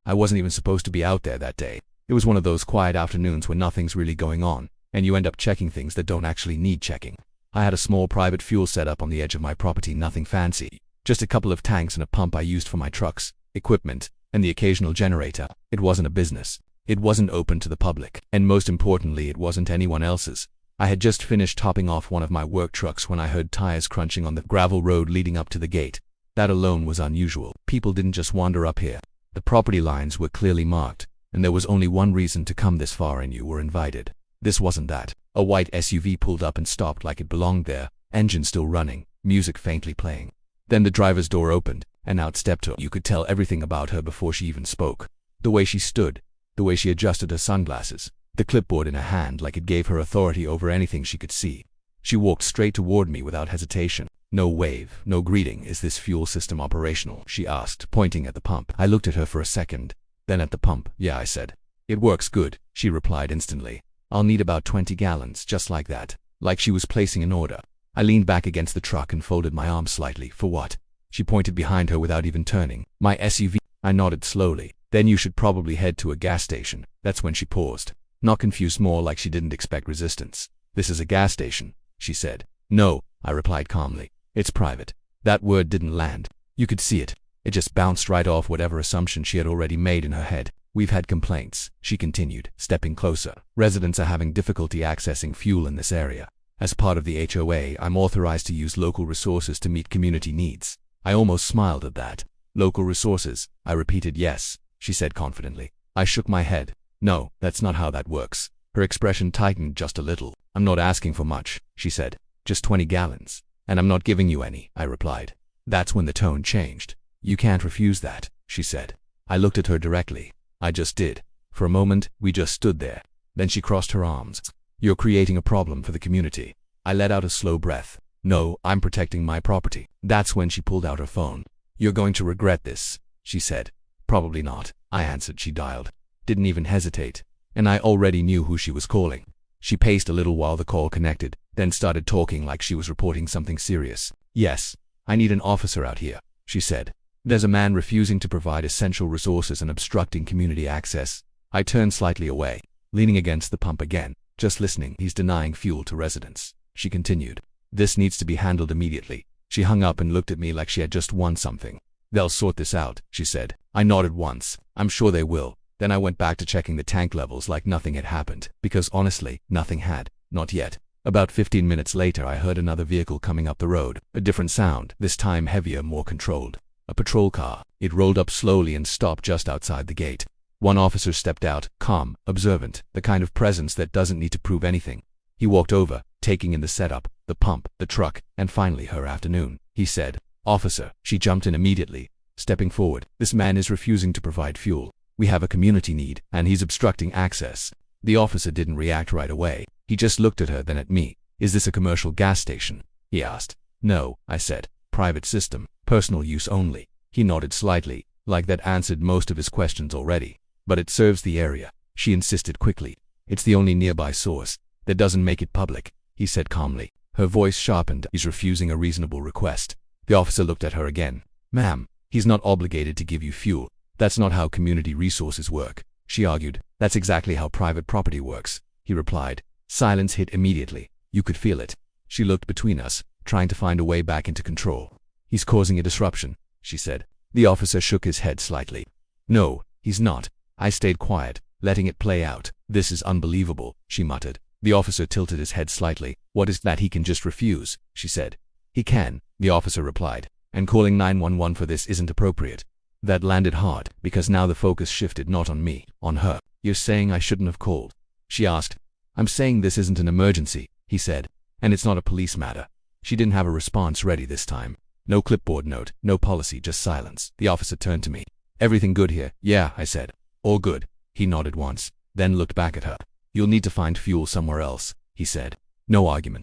I wasn't even supposed to be out there that day. It was one of those quiet afternoons when nothing's really going on, and you end up checking things that don't actually need checking. I had a small private fuel setup on the edge of my property, nothing fancy. Just a couple of tanks and a pump I used for my trucks, equipment, and the occasional generator. It wasn't a business. It wasn't open to the public. And most importantly, it wasn't anyone else's. I had just finished topping off one of my work trucks when I heard tires crunching on the gravel road leading up to the gate. That alone was unusual. People didn't just wander up here. The property lines were clearly marked, and there was only one reason to come this far, and you were invited. This wasn't that. A white SUV pulled up and stopped like it belonged there, engine still running, music faintly playing. Then the driver's door opened, and out stepped her. You could tell everything about her before she even spoke. The way she stood, the way she adjusted her sunglasses, the clipboard in her hand like it gave her authority over anything she could see. She walked straight toward me without hesitation. No wave, no greeting. "Is this fuel system operational?" she asked, pointing at the pump. I looked at her for a second, then at the pump. "Yeah," I said. "It works good," she replied instantly. "I'll need about 20 gallons, just like that." Like she was placing an order. I leaned back against the truck and folded my arms slightly. "For what?" She pointed behind her without even turning. "My SUV." I nodded slowly. "Then you should probably head to a gas station." That's when she paused. Not confused, more like she didn't expect resistance. "This is a gas station," she said. "No," I replied calmly. "It's private." That word didn't land. You could see it. It just bounced right off whatever assumption she had already made in her head. "We've had complaints," she continued, stepping closer. "Residents are having difficulty accessing fuel in this area. As part of the HOA, I'm authorized to use local resources to meet community needs." I almost smiled at that. "Local resources?" I repeated. "Yes," she said confidently. I shook my head. "No, that's not how that works." Her expression tightened just a little. "I'm not asking for much," she said. "Just 20 gallons. And I'm not giving you any," I replied. That's when the tone changed. "You can't refuse that," she said. I looked at her directly. I just did. For a moment, we just stood there. Then she crossed her arms. "You're creating a problem for the community." I let out a slow breath. "No, I'm protecting my property." That's when she pulled out her phone. "You're going to regret this," she said. "Probably not," I answered. She dialed. Didn't even hesitate. And I already knew who she was calling. She paced a little while the call connected, then started talking like she was reporting something serious. "Yes, I need an officer out here," she said. "There's a man refusing to provide essential resources and obstructing community access." I turned slightly away, leaning against the pump again, just listening. "He's denying fuel to residents," she continued. "This needs to be handled immediately." She hung up and looked at me like she had just won something. "They'll sort this out," she said. I nodded once. "I'm sure they will." Then I went back to checking the tank levels like nothing had happened, because honestly, nothing had. Not yet. About 15 minutes later, I heard another vehicle coming up the road. A different sound, this time heavier, more controlled. A patrol car. It rolled up slowly and stopped just outside the gate. One officer stepped out, calm, observant, the kind of presence that doesn't need to prove anything. He walked over, taking in the setup, the pump, the truck, and finally her afternoon. He said, "Officer." She jumped in immediately, stepping forward. "This man is refusing to provide fuel. We have a community need, and he's obstructing access." The officer didn't react right away. He just looked at her, then at me. "Is this a commercial gas station?" he asked. "No," I said. "Private system, personal use only." He nodded slightly, like that answered most of his questions already. "But it serves the area," she insisted quickly. "It's the only nearby source. That doesn't make it public," he said calmly. Her voice sharpened. "He's refusing a reasonable request." The officer looked at her again. "Ma'am, he's not obligated to give you fuel. That's not how community resources work," she argued. "That's exactly how private property works," he replied. Silence hit immediately. You could feel it. She looked between us, trying to find a way back into control. "He's causing a disruption," she said. The officer shook his head slightly. "No, he's not." I stayed quiet, letting it play out. "This is unbelievable," she muttered. The officer tilted his head slightly. "What is that? He can just refuse," she said. "He can," the officer replied. "And calling 911 for this isn't appropriate." That landed hard, because now the focus shifted not on me, on her. "You're saying I shouldn't have called?" she asked. "I'm saying this isn't an emergency," he said. "And it's not a police matter." She didn't have a response ready this time. No clipboard note, no policy, just silence. The officer turned to me. "Everything good here?" "Yeah," I said. "All good." He nodded once, then looked back at her. "You'll need to find fuel somewhere else," he said. No argument.